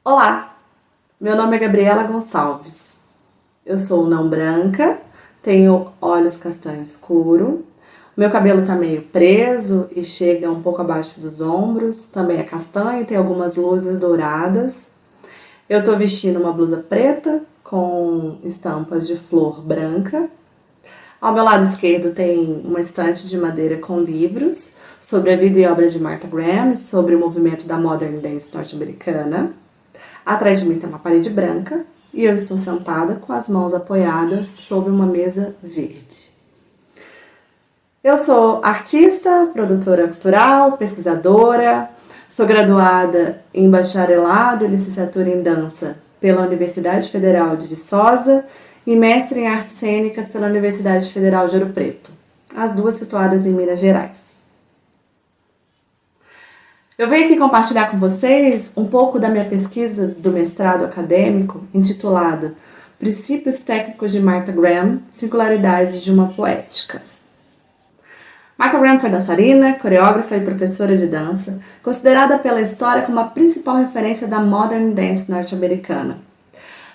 Olá, meu nome é Gabriela Gonçalves. Eu sou não branca, tenho olhos castanho escuro, meu cabelo tá meio preso e chega um pouco abaixo dos ombros, também é castanho e tem algumas luzes douradas. Eu tô vestindo uma blusa preta com estampas de flor branca. Ao meu lado esquerdo tem uma estante de madeira com livros sobre a vida e obra de Martha Graham, sobre o movimento da Modern Dance norte-americana. Atrás de mim tem uma parede branca e eu estou sentada com as mãos apoiadas sobre uma mesa verde. Eu sou artista, produtora cultural, pesquisadora, sou graduada em bacharelado e licenciatura em dança pela Universidade Federal de Viçosa e mestre em artes cênicas pela Universidade Federal de Ouro Preto, as duas situadas em Minas Gerais. Eu venho aqui compartilhar com vocês um pouco da minha pesquisa do mestrado acadêmico intitulado Princípios Técnicos de Martha Graham, Singularidades de uma Poética. Martha Graham foi dançarina, coreógrafa e professora de dança, considerada pela história como a principal referência da Modern Dance norte-americana.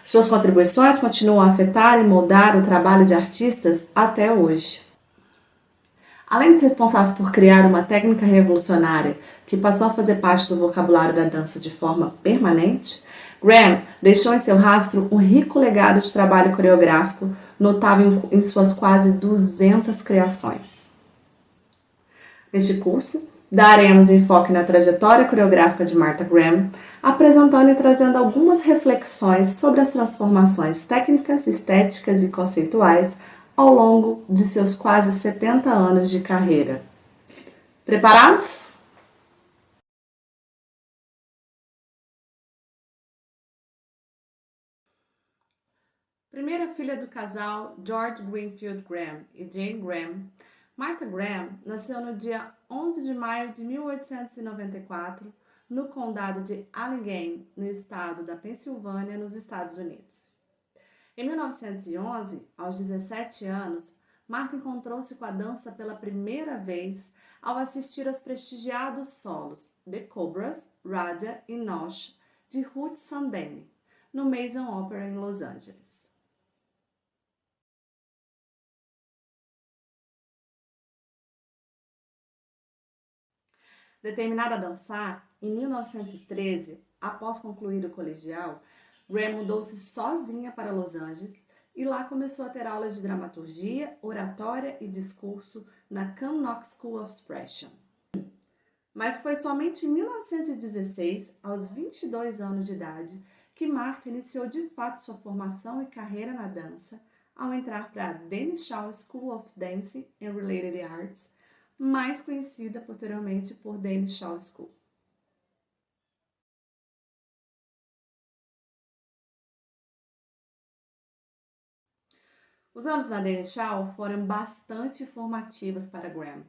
Suas contribuições continuam a afetar e moldar o trabalho de artistas até hoje. Além de ser responsável por criar uma técnica revolucionária que passou a fazer parte do vocabulário da dança de forma permanente, Graham deixou em seu rastro um rico legado de trabalho coreográfico, notável em suas quase 200 criações. Neste curso, daremos enfoque na trajetória coreográfica de Martha Graham, apresentando e trazendo algumas reflexões sobre as transformações técnicas, estéticas e conceituais ao longo de seus quase 70 anos de carreira. Preparados? Primeira filha do casal George Greenfield Graham e Jane Graham, Martha Graham nasceu no dia 11 de maio de 1894, no condado de Allegheny, no estado da Pensilvânia, nos Estados Unidos. Em 1911, aos 17 anos, Martha encontrou-se com a dança pela primeira vez ao assistir aos prestigiados solos The Cobras, Raja e Nosh de Ruth Sandane, no Mason Opera em Los Angeles. Determinada a dançar, em 1913, após concluir o colegial, Graham mudou-se sozinha para Los Angeles e lá começou a ter aulas de dramaturgia, oratória e discurso na Cam Knox School of Expression. Mas foi somente em 1916, aos 22 anos de idade, que Martha iniciou de fato sua formação e carreira na dança ao entrar para a Danny Shaw School of Dancing and Related Arts, mais conhecida posteriormente por Danny Shaw School. Os anos na Danny Shaw foram bastante formativos para Graham,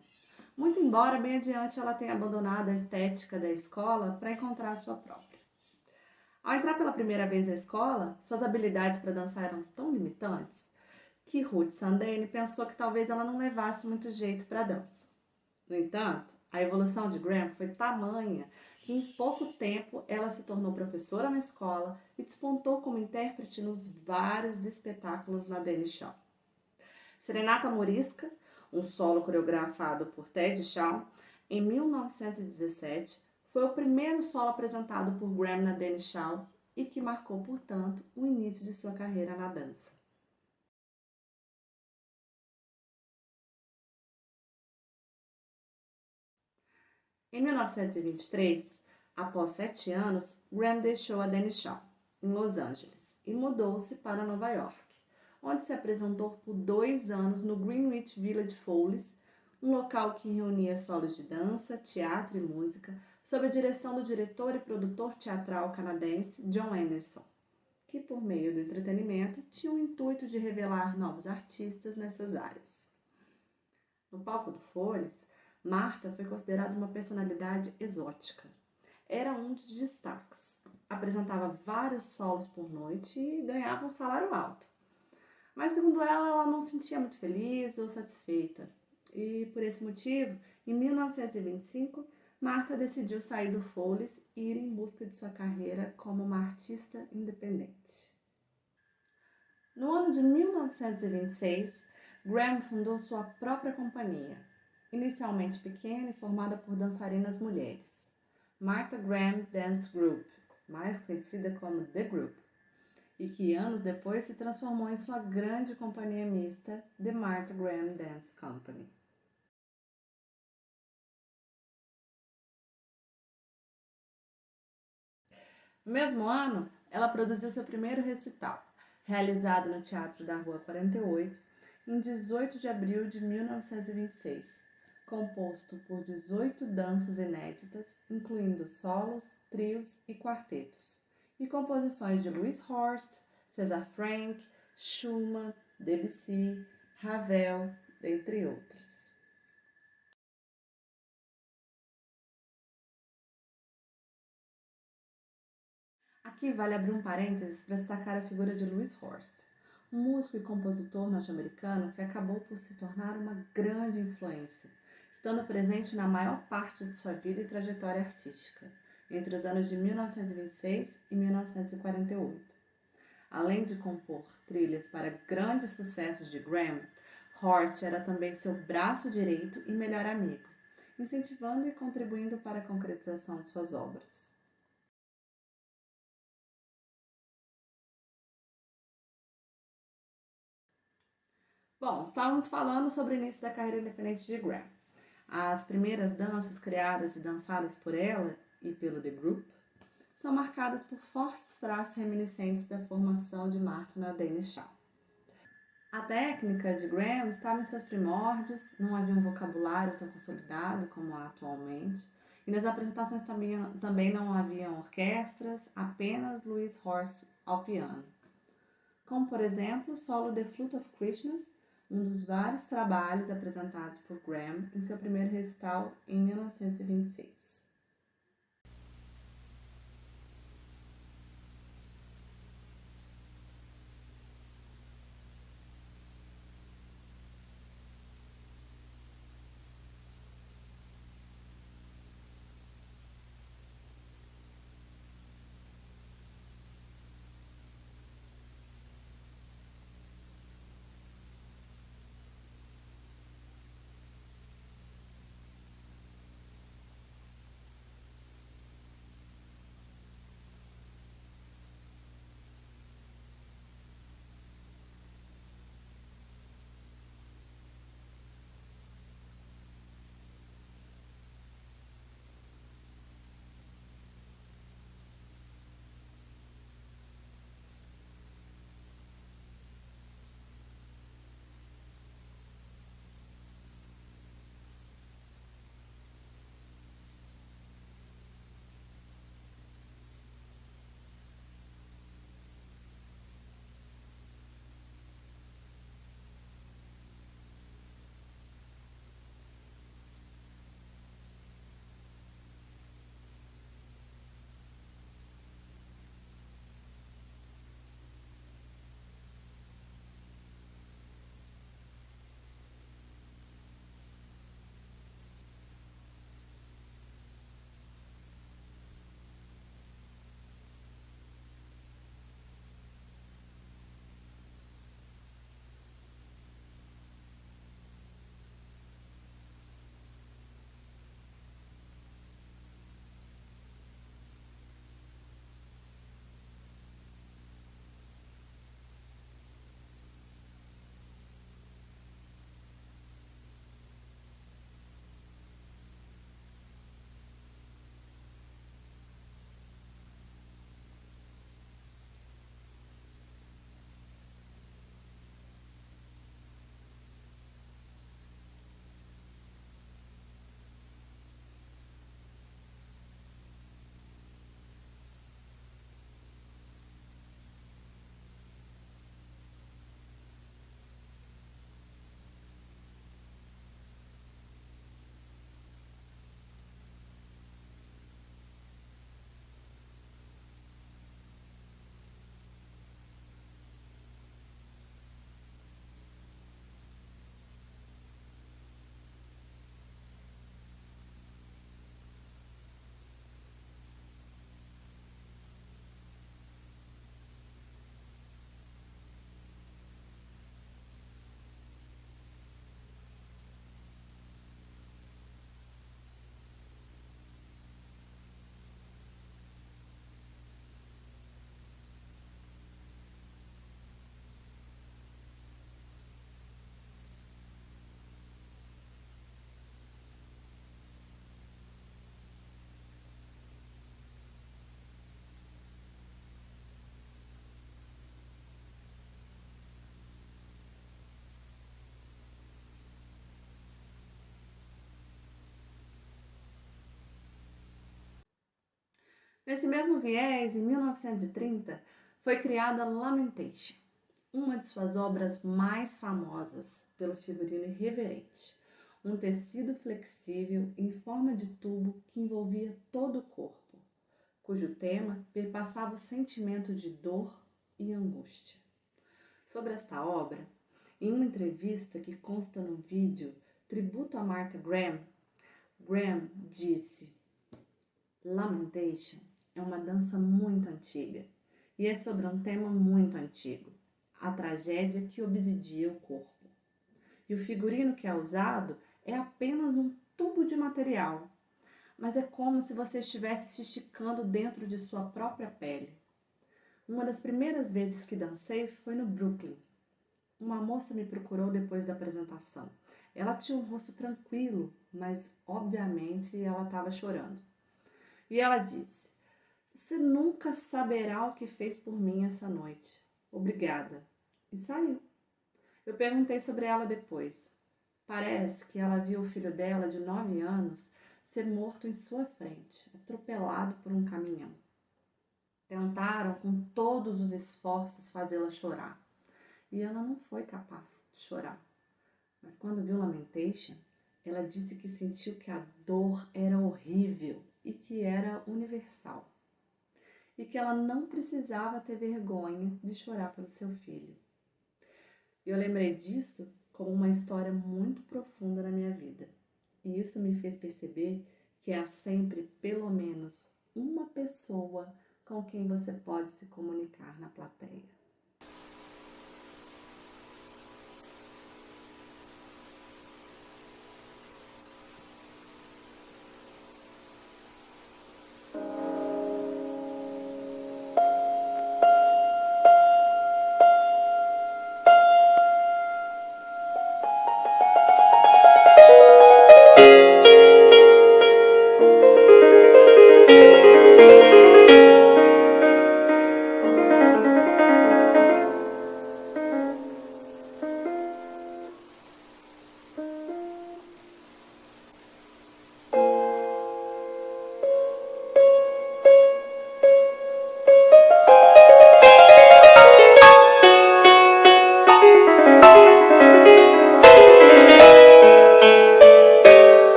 muito embora bem adiante ela tenha abandonado a estética da escola para encontrar a sua própria. Ao entrar pela primeira vez na escola, suas habilidades para dançar eram tão limitantes que Ruth Sandane pensou que talvez ela não levasse muito jeito para a dança. No entanto, a evolução de Graham foi tamanha que em pouco tempo ela se tornou professora na escola e despontou como intérprete nos vários espetáculos na Danny Shaw. Serenata Morisca, um solo coreografado por Ted Shaw, em 1917, foi o primeiro solo apresentado por Graham na Danny Shaw e que marcou, portanto, o início de sua carreira na dança. Em 1923, após 7 anos, Graham deixou a Danny Shaw, em Los Angeles, e mudou-se para Nova York, onde se apresentou por 2 anos no Greenwich Village Follies, um local que reunia solos de dança, teatro e música, sob a direção do diretor e produtor teatral canadense John Anderson, que, por meio do entretenimento, tinha o intuito de revelar novos artistas nessas áreas. No palco do Follies, Martha foi considerada uma personalidade exótica, era um dos destaques. Apresentava vários solos por noite e ganhava um salário alto. Mas, segundo ela, ela não se sentia muito feliz ou satisfeita. E, por esse motivo, em 1925, Martha decidiu sair do Follies e ir em busca de sua carreira como uma artista independente. No ano de 1926, Graham fundou sua própria companhia, inicialmente pequena e formada por dançarinas mulheres, Martha Graham Dance Group, mais conhecida como The Group, e que anos depois se transformou em sua grande companhia mista, The Martha Graham Dance Company. No mesmo ano, ela produziu seu primeiro recital, realizado no Teatro da Rua 48, em 18 de abril de 1926, composto por 18 danças inéditas, incluindo solos, trios e quartetos, e composições de Louis Horst, César Franck, Schumann, Debussy, Ravel, dentre outros. Aqui vale abrir um parênteses para destacar a figura de Louis Horst, um músico e compositor norte-americano que acabou por se tornar uma grande influência, estando presente na maior parte de sua vida e trajetória artística, entre os anos de 1926 e 1948. Além de compor trilhas para grandes sucessos de Graham, Horst era também seu braço direito e melhor amigo, incentivando e contribuindo para a concretização de suas obras. Bom, estávamos falando sobre o início da carreira independente de Graham. As primeiras danças criadas e dançadas por ela e pelo The Group são marcadas por fortes traços reminiscentes da formação de Martha na Danish Shaw. A técnica de Graham estava em seus primórdios, não havia um vocabulário tão consolidado como há atualmente, e nas apresentações também não haviam orquestras, apenas Louis Horst ao piano. Como, por exemplo, o solo The Flute of Christmas, um dos vários trabalhos apresentados por Graham em seu primeiro recital em 1926. Nesse mesmo viés, em 1930, foi criada Lamentation, uma de suas obras mais famosas pelo figurino irreverente, um tecido flexível em forma de tubo que envolvia todo o corpo, cujo tema perpassava o sentimento de dor e angústia. Sobre esta obra, em uma entrevista que consta no vídeo Tributo a Martha Graham, Graham disse: Lamentation é uma dança muito antiga e é sobre um tema muito antigo, a tragédia que obsidia o corpo. E o figurino que é usado é apenas um tubo de material, mas é como se você estivesse se esticando dentro de sua própria pele. Uma das primeiras vezes que dancei foi no Brooklyn. Uma moça me procurou depois da apresentação. Ela tinha um rosto tranquilo, mas obviamente ela estava chorando. E ela disse: Você nunca saberá o que fez por mim essa noite. Obrigada. E saiu. Eu perguntei sobre ela depois. Parece que ela viu o filho dela, de 9 anos, ser morto em sua frente, atropelado por um caminhão. Tentaram com todos os esforços fazê-la chorar. E ela não foi capaz de chorar. Mas quando viu Lamentation, ela disse que sentiu que a dor era horrível e que era universal. E que ela não precisava ter vergonha de chorar pelo seu filho. Eu lembrei disso como uma história muito profunda na minha vida. E isso me fez perceber que há sempre pelo menos uma pessoa com quem você pode se comunicar na plateia.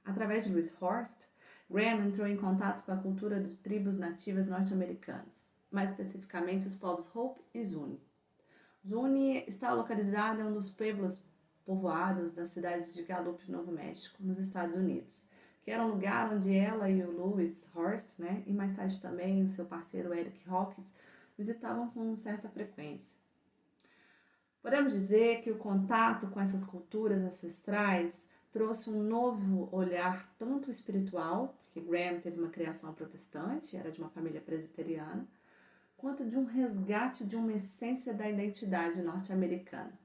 Através de Louis Horst, Graham entrou em contato com a cultura de tribos nativas norte-americanas, mais especificamente os povos Hopi e Zuni. Zuni está localizada em um dos pueblos povoados das cidades de Gallup, Novo México, nos Estados Unidos, que era um lugar onde ela e o Louis Horst, e mais tarde também o seu parceiro Eric Hawkins, visitavam com certa frequência. Podemos dizer que o contato com essas culturas ancestrais trouxe um novo olhar tanto espiritual, porque Graham teve uma criação protestante, era de uma família presbiteriana, quanto de um resgate de uma essência da identidade norte-americana.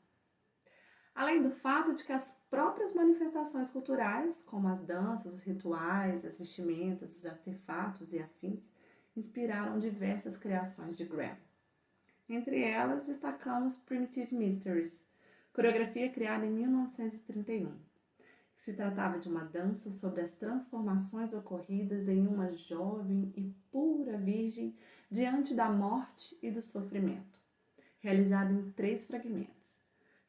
Além do fato de que as próprias manifestações culturais, como as danças, os rituais, as vestimentas, os artefatos e afins, inspiraram diversas criações de Graham. Entre elas, destacamos Primitive Mysteries, coreografia criada em 1931, que se tratava de uma dança sobre as transformações ocorridas em uma jovem e pura virgem diante da morte e do sofrimento, realizada em 3 fragmentos: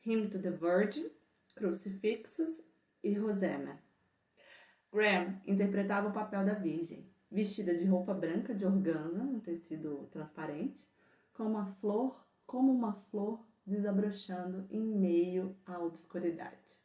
Hymn to the Virgin, Crucifixus e Hosanna. Graham interpretava o papel da virgem, vestida de roupa branca de organza, um tecido transparente, como uma flor desabrochando em meio à obscuridade.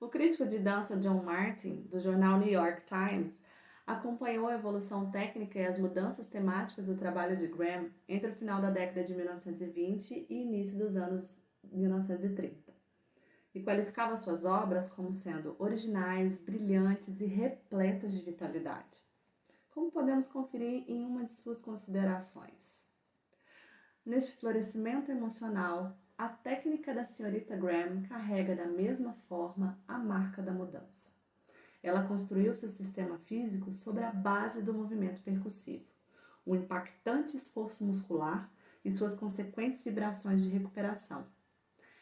O crítico de dança John Martin, do jornal New York Times, acompanhou a evolução técnica e as mudanças temáticas do trabalho de Graham entre o final da década de 1920 e início dos anos 1930, e qualificava suas obras como sendo originais, brilhantes e repletas de vitalidade, como podemos conferir em uma de suas considerações. Neste florescimento emocional, a técnica da senhorita Graham carrega da mesma forma a marca da mudança. Ela construiu seu sistema físico sobre a base do movimento percussivo, um impactante esforço muscular e suas consequentes vibrações de recuperação.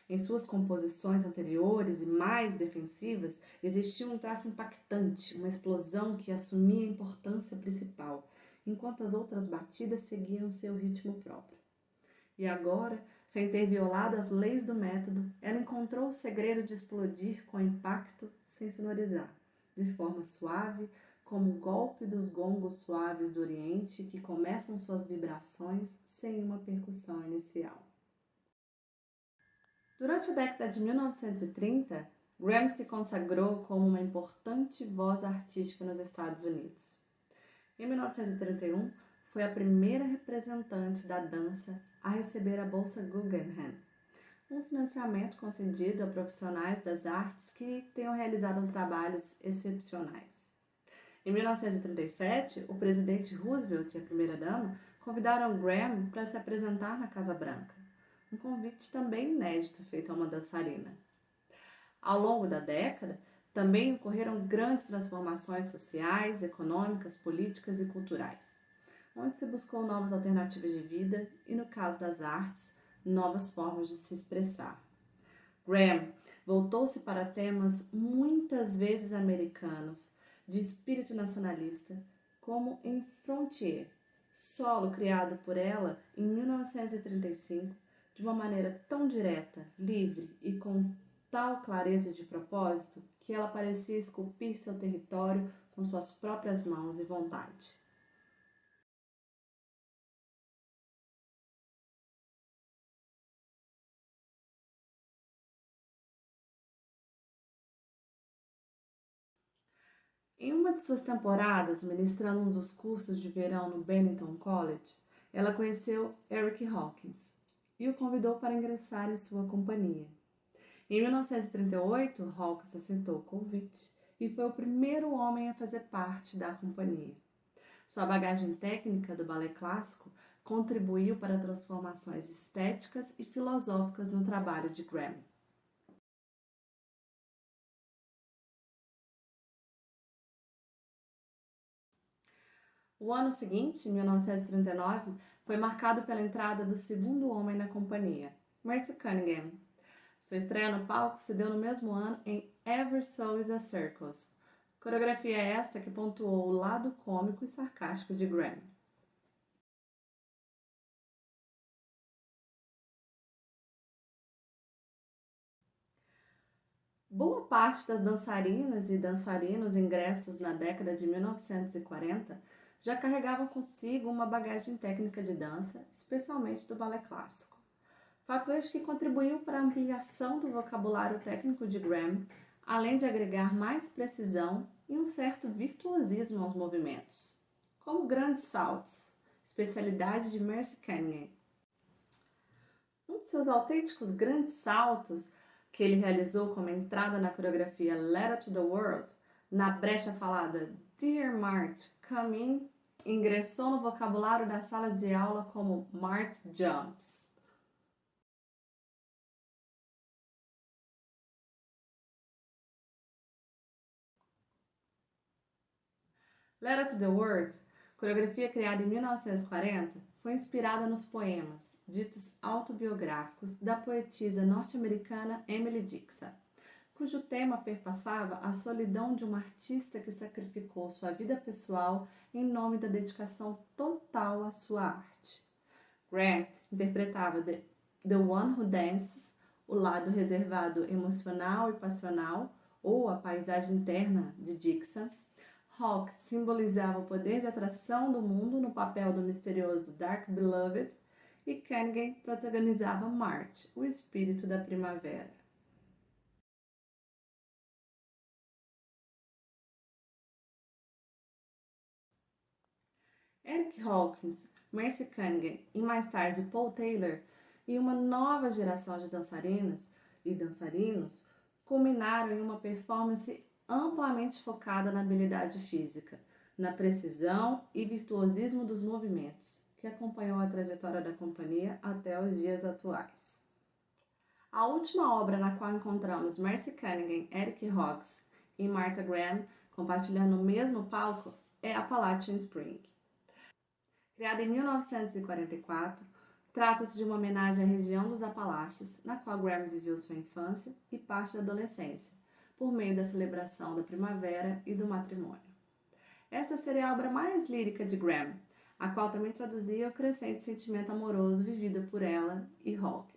Em suas composições anteriores e mais defensivas, existia um traço impactante, uma explosão que assumia a importância principal, enquanto as outras batidas seguiam seu ritmo próprio. E agora, sem ter violado as leis do método, ela encontrou o segredo de explodir com impacto sem sonorizar, de forma suave, como o golpe dos gongos suaves do Oriente que começam suas vibrações sem uma percussão inicial. Durante a década de 1930, Graham se consagrou como uma importante voz artística nos Estados Unidos. Em 1931, foi a primeira representante da dança a receber a Bolsa Guggenheim, um financiamento concedido a profissionais das artes que tenham realizado trabalhos excepcionais. Em 1937, o presidente Roosevelt e a primeira-dama convidaram Graham para se apresentar na Casa Branca, um convite também inédito feito a uma dançarina. Ao longo da década, também ocorreram grandes transformações sociais, econômicas, políticas e culturais, onde se buscou novas alternativas de vida e, no caso das artes, novas formas de se expressar. Graham voltou-se para temas muitas vezes americanos, de espírito nacionalista, como em Frontier, solo criado por ela em 1935, de uma maneira tão direta, livre e com tal clareza de propósito que ela parecia esculpir seu território com suas próprias mãos e vontade. Em uma de suas temporadas, ministrando um dos cursos de verão no Bennington College, ela conheceu Eric Hawkins e o convidou para ingressar em sua companhia. Em 1938, Hawkins aceitou o convite e foi o primeiro homem a fazer parte da companhia. Sua bagagem técnica do balé clássico contribuiu para transformações estéticas e filosóficas no trabalho de Graham. O ano seguinte, 1939, foi marcado pela entrada do segundo homem na companhia, Merce Cunningham. Sua estreia no palco se deu no mesmo ano em Every Soul is a Circus, coreografia esta que pontuou o lado cômico e sarcástico de Graham. Boa parte das dançarinas e dançarinos ingressos na década de 1940 já carregavam consigo uma bagagem técnica de dança, especialmente do balé clássico. Fatores que contribuíam para a ampliação do vocabulário técnico de Graham, além de agregar mais precisão e um certo virtuosismo aos movimentos, como grandes saltos, especialidade de Merce Cunningham. Um de seus autênticos grandes saltos que ele realizou como entrada na coreografia Letter to the World, na brecha falada Dear Mart, come in, ingressou no vocabulário da sala de aula como Mart Jumps. Letter to the World, coreografia criada em 1940, foi inspirada nos poemas, ditos autobiográficos, da poetisa norte-americana Emily Dickinson, cujo tema perpassava a solidão de uma artista que sacrificou sua vida pessoal em nome da dedicação total à sua arte. Graham interpretava The One Who Dances, o lado reservado emocional e passional, ou a paisagem interna de Dixon. Hawk simbolizava o poder de atração do mundo no papel do misterioso Dark Beloved, e Cunningham protagonizava March, o espírito da primavera. Eric Hawkins, Mercy Cunningham e mais tarde Paul Taylor e uma nova geração de dançarinas e dançarinos culminaram em uma performance amplamente focada na habilidade física, na precisão e virtuosismo dos movimentos, que acompanhou a trajetória da companhia até os dias atuais. A última obra na qual encontramos Mercy Cunningham, Eric Hawkins e Martha Graham compartilhando o mesmo palco é Appalachian Spring. Criada em 1944, trata-se de uma homenagem à região dos Apalaches, na qual Graham viveu sua infância e parte da adolescência, por meio da celebração da primavera e do matrimônio. Esta seria a obra mais lírica de Graham, a qual também traduzia o crescente sentimento amoroso vivido por ela e Hawkins.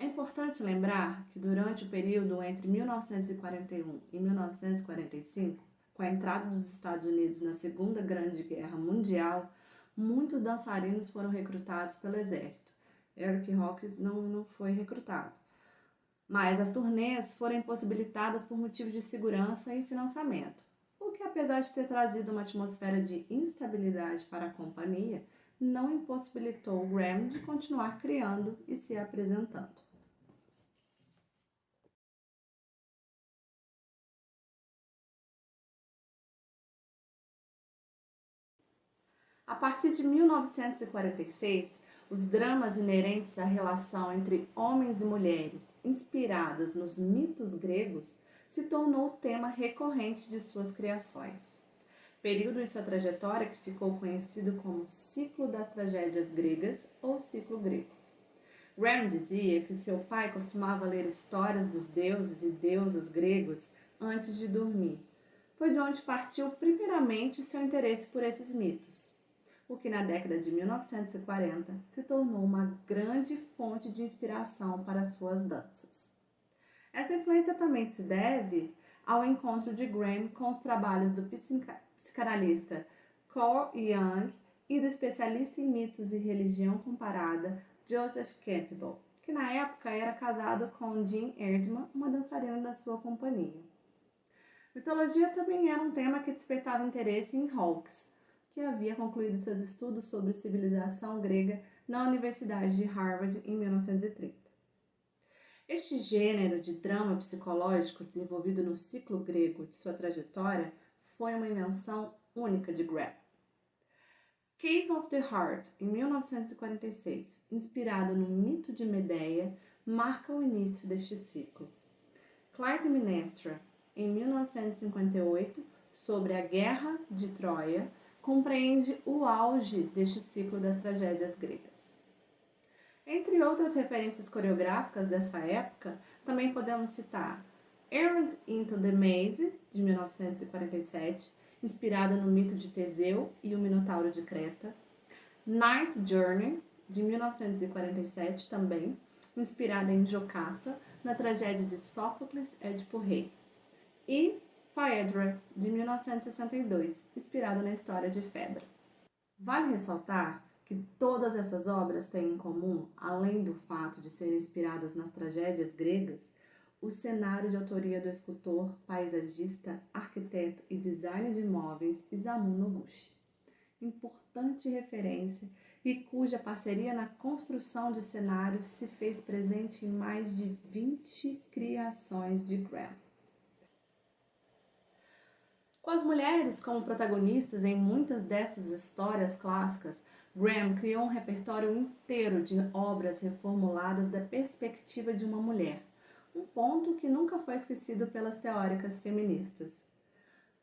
É importante lembrar que durante o período entre 1941 e 1945, com a entrada dos Estados Unidos na Segunda Grande Guerra Mundial, muitos dançarinos foram recrutados pelo exército. Eric Hawkins não foi recrutado. Mas as turnês foram impossibilitadas por motivos de segurança e financiamento, o que, apesar de ter trazido uma atmosfera de instabilidade para a companhia, não impossibilitou Graham de continuar criando e se apresentando. A partir de 1946, os dramas inerentes à relação entre homens e mulheres, inspiradas nos mitos gregos, se tornou o tema recorrente de suas criações. Período em sua trajetória que ficou conhecido como Ciclo das Tragédias Gregas ou Ciclo Grego. Graham dizia que seu pai costumava ler histórias dos deuses e deusas gregos antes de dormir. Foi de onde partiu primeiramente seu interesse por esses mitos, o que na década de 1940 se tornou uma grande fonte de inspiração para suas danças. Essa influência também se deve ao encontro de Graham com os trabalhos do psicanalista Carl Jung e do especialista em mitos e religião comparada Joseph Campbell, que na época era casado com Jean Erdmann, uma dançarina da sua companhia. Mitologia também era um tema que despertava interesse em Hawkins, que havia concluído seus estudos sobre civilização grega na Universidade de Harvard em 1930. Este gênero de drama psicológico desenvolvido no ciclo grego de sua trajetória foi uma invenção única de Graham. Cave of the Heart, em 1946, inspirado no mito de Medeia, marca o início deste ciclo. Clytemnestra, em 1958, sobre a Guerra de Troia, compreende o auge deste ciclo das tragédias gregas. Entre outras referências coreográficas dessa época, também podemos citar Errand into the Maze, de 1947, inspirada no mito de Teseu e o Minotauro de Creta. Night Journey, de 1947 também, inspirada em Jocasta, na tragédia de Sófocles, Édipo Rei. E Phaedra, de 1962, inspirada na história de Fedra. Vale ressaltar que todas essas obras têm em comum, além do fato de serem inspiradas nas tragédias gregas, o cenário de autoria do escultor, paisagista, arquiteto e designer de móveis Isamu Noguchi. Importante referência e cuja parceria na construção de cenários se fez presente em mais de 20 criações de Graham. Com as mulheres como protagonistas em muitas dessas histórias clássicas, Graham criou um repertório inteiro de obras reformuladas da perspectiva de uma mulher, um ponto que nunca foi esquecido pelas teóricas feministas.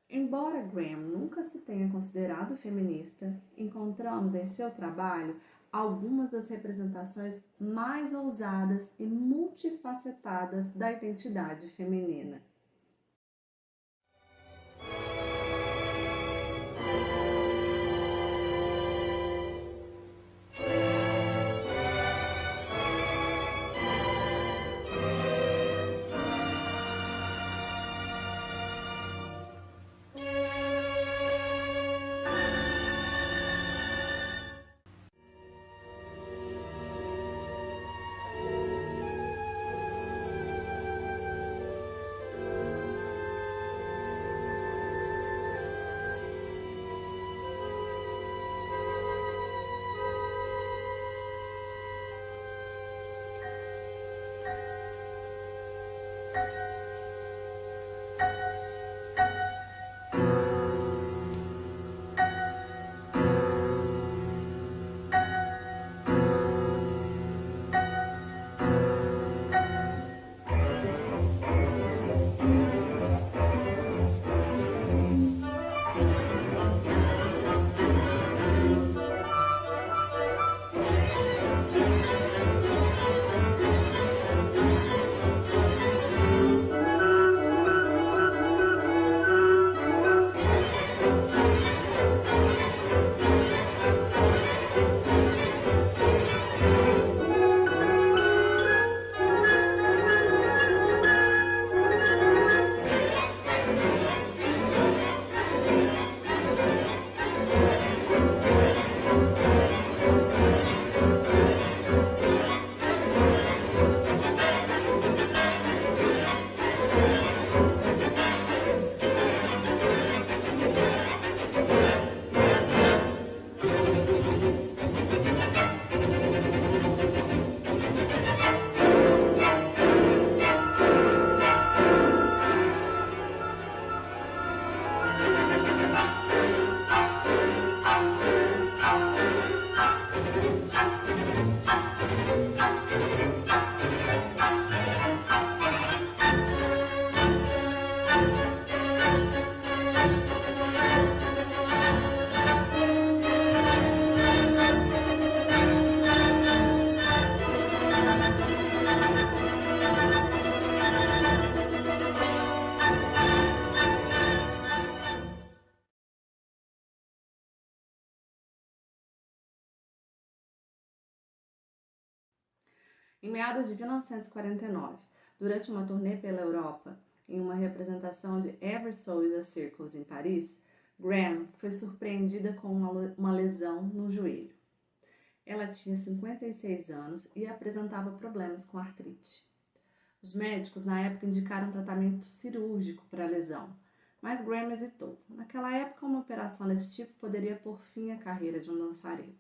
Embora Graham nunca se tenha considerado feminista, encontramos em seu trabalho algumas das representações mais ousadas e multifacetadas da identidade feminina. Em meados de 1949, durante uma turnê pela Europa, em uma representação de Ever So Is a Circus em Paris, Graham foi surpreendida com uma lesão no joelho. Ela tinha 56 anos e apresentava problemas com artrite. Os médicos na época indicaram tratamento cirúrgico para a lesão, mas Graham hesitou. Naquela época, uma operação desse tipo poderia pôr fim à carreira de um dançarino.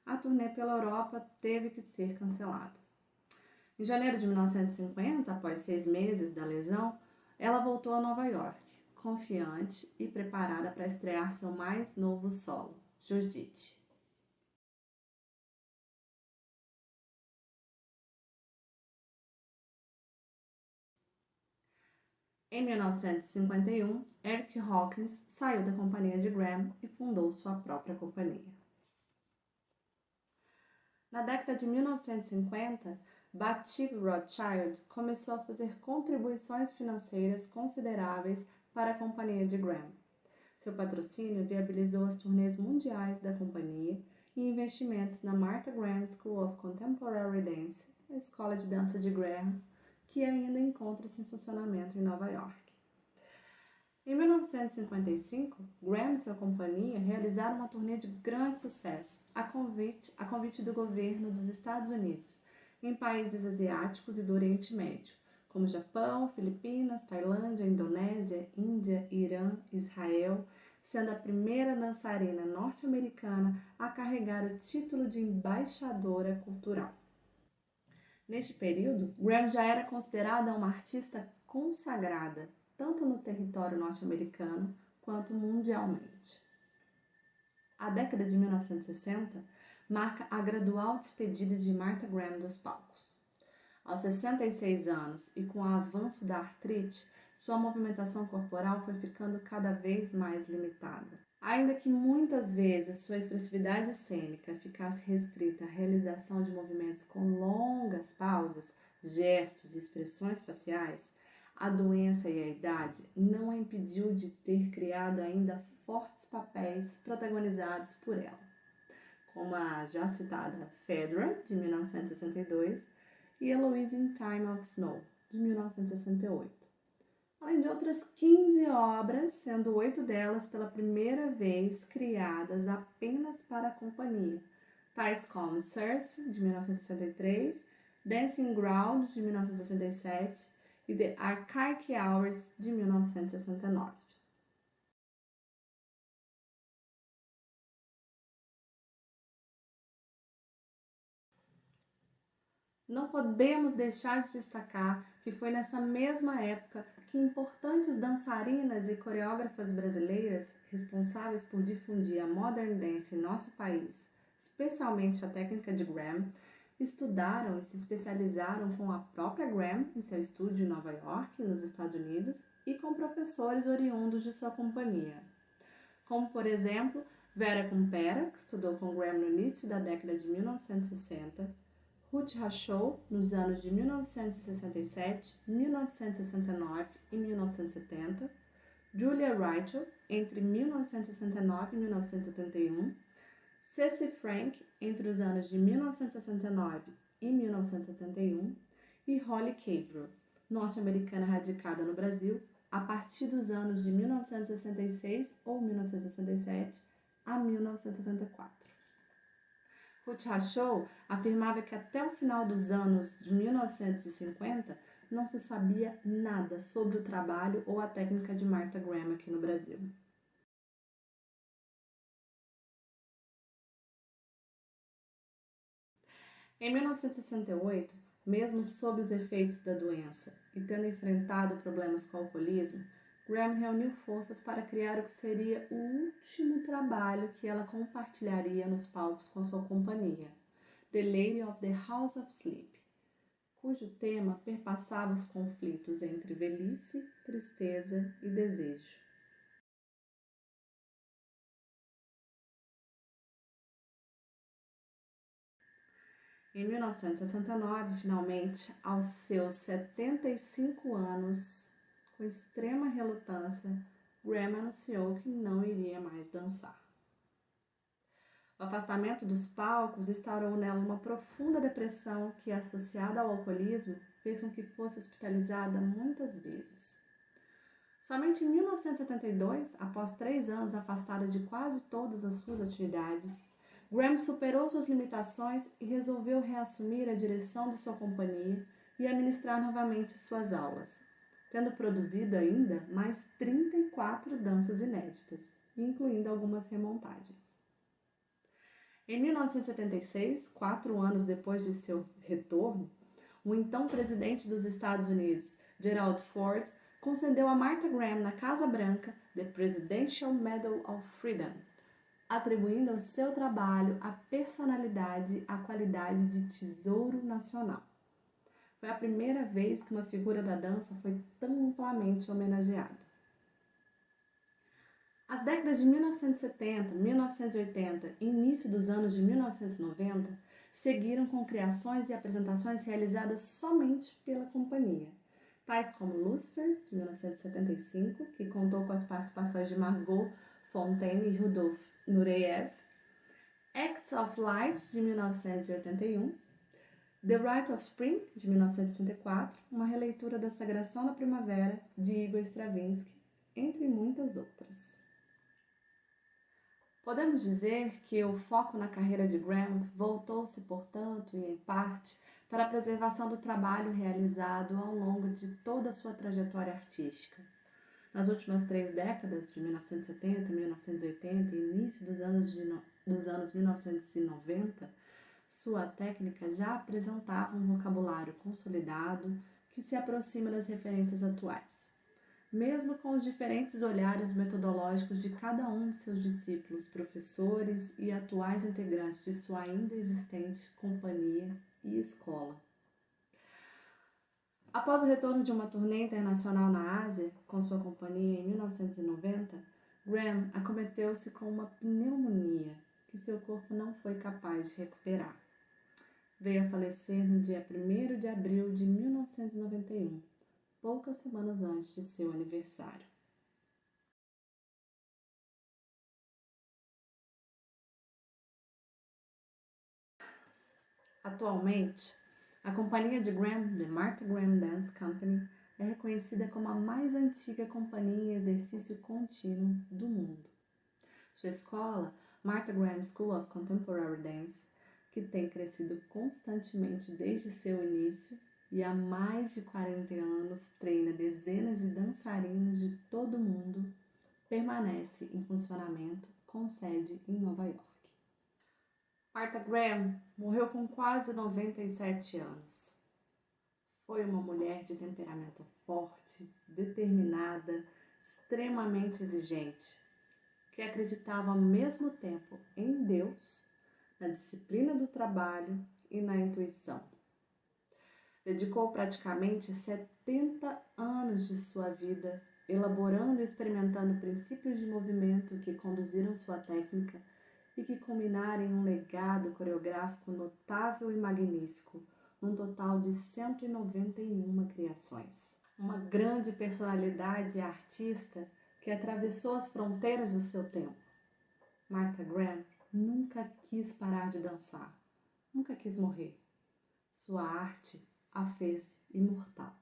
A turnê pela Europa teve que ser cancelada. Em janeiro de 1950, após 6 meses da lesão, ela voltou a Nova York, confiante e preparada para estrear seu mais novo solo, Judith. Em 1951, Eric Hawkins saiu da companhia de Graham e fundou sua própria companhia. Na década de 1950, Bathsheba Rothschild começou a fazer contribuições financeiras consideráveis para a companhia de Graham. Seu patrocínio viabilizou as turnês mundiais da companhia e investimentos na Martha Graham School of Contemporary Dance, a escola de dança de Graham, que ainda encontra-se em funcionamento em Nova York. Em 1955, Graham e sua companhia realizaram uma turnê de grande sucesso, a convite do governo dos Estados Unidos, em países asiáticos e do Oriente Médio, como Japão, Filipinas, Tailândia, Indonésia, Índia, Irã, Israel, sendo a primeira dançarina norte-americana a carregar o título de embaixadora cultural. Neste período, Graham já era considerada uma artista consagrada, tanto no território norte-americano quanto mundialmente. A década de 1960 marca a gradual despedida de Martha Graham dos palcos. Aos 66 anos e com o avanço da artrite, sua movimentação corporal foi ficando cada vez mais limitada. Ainda que muitas vezes sua expressividade cênica ficasse restrita à realização de movimentos com longas pausas, gestos e expressões faciais, a doença e a idade não a impediu de ter criado ainda fortes papéis protagonizados por ela, como a já citada Phaedra, de 1962, e Eloise in Time of Snow, de 1968. Além de outras 15 obras, sendo 8 delas pela primeira vez criadas apenas para a companhia, tais como Circe, de 1963, Dancing Ground, de 1967 e The Archaic Hours, de 1969. Não podemos deixar de destacar que foi nessa mesma época que importantes dançarinas e coreógrafas brasileiras, responsáveis por difundir a modern dance em nosso país, especialmente a técnica de Graham, estudaram e se especializaram com a própria Graham em seu estúdio em Nova York, nos Estados Unidos, e com professores oriundos de sua companhia. Como, por exemplo, Vera Kumpera, que estudou com Graham no início da década de 1960, Ruth Rachou, nos anos de 1967, 1969 e 1970, Julia Reichel, entre 1969 e 1971, Ceci Frank, entre os anos de 1969 e 1971, e Holly Kavreau, norte-americana radicada no Brasil a partir dos anos de 1966 ou 1967 a 1974. Ruth Rachou afirmava que até o final dos anos de 1950 não se sabia nada sobre o trabalho ou a técnica de Martha Graham aqui no Brasil. Em 1968, mesmo sob os efeitos da doença e tendo enfrentado problemas com o alcoolismo, Graham reuniu forças para criar o que seria o último trabalho que ela compartilharia nos palcos com sua companhia, The Lady of the House of Sleep, cujo tema perpassava os conflitos entre velhice, tristeza e desejo. Em 1969, finalmente, aos seus 75 anos, com extrema relutância, Graham anunciou que não iria mais dançar. O afastamento dos palcos instaurou nela uma profunda depressão que, associada ao alcoolismo, fez com que fosse hospitalizada muitas vezes. Somente em 1972, após 3 anos afastada de quase todas as suas atividades, Graham superou suas limitações e resolveu reassumir a direção de sua companhia e administrar novamente suas aulas, tendo produzido ainda mais 34 danças inéditas, incluindo algumas remontagens. Em 1976, 4 anos depois de seu retorno, o então presidente dos Estados Unidos, Gerald Ford, concedeu a Martha Graham na Casa Branca the Presidential Medal of Freedom, atribuindo ao seu trabalho a personalidade e a qualidade de tesouro nacional. Foi a primeira vez que uma figura da dança foi tão amplamente homenageada. As décadas de 1970, 1980 e início dos anos de 1990 seguiram com criações e apresentações realizadas somente pela companhia, tais como Lucifer, de 1975, que contou com as participações de Margot Fontaine e Rudolf Nureyev, Acts of Light, de 1981, The Rite of Spring, de 1984, uma releitura da Sagração da Primavera, de Igor Stravinsky, entre muitas outras. Podemos dizer que o foco na carreira de Graham voltou-se, portanto, e em parte, para a preservação do trabalho realizado ao longo de toda a sua trajetória artística. Nas últimas 3 décadas, de 1970, 1980 e início dos anos 1990, sua técnica já apresentava um vocabulário consolidado que se aproxima das referências atuais. Mesmo com os diferentes olhares metodológicos de cada um de seus discípulos, professores e atuais integrantes de sua ainda existente companhia e escola. Após o retorno de uma turnê internacional na Ásia, com sua companhia em 1990, Graham acometeu-se com uma pneumonia que seu corpo não foi capaz de recuperar. Veio a falecer no dia 1º de abril de 1991, poucas semanas antes de seu aniversário. Atualmente, a companhia de Graham, The Martha Graham Dance Company, é reconhecida como a mais antiga companhia em exercício contínuo do mundo. Sua escola, Martha Graham School of Contemporary Dance, que tem crescido constantemente desde seu início e há mais de 40 anos treina dezenas de dançarinos de todo o mundo, permanece em funcionamento com sede em Nova York. Martha Graham morreu com quase 97 anos. Foi uma mulher de temperamento forte, determinada, extremamente exigente, que acreditava ao mesmo tempo em Deus, na disciplina do trabalho e na intuição. Dedicou praticamente 70 anos de sua vida elaborando e experimentando princípios de movimento que conduziram sua técnica e que culminaram em um legado coreográfico notável e magnífico, num total de 191 criações. Uma grande personalidade e artista que atravessou as fronteiras do seu tempo. Martha Graham nunca quis parar de dançar, nunca quis morrer. Sua arte a fez imortal.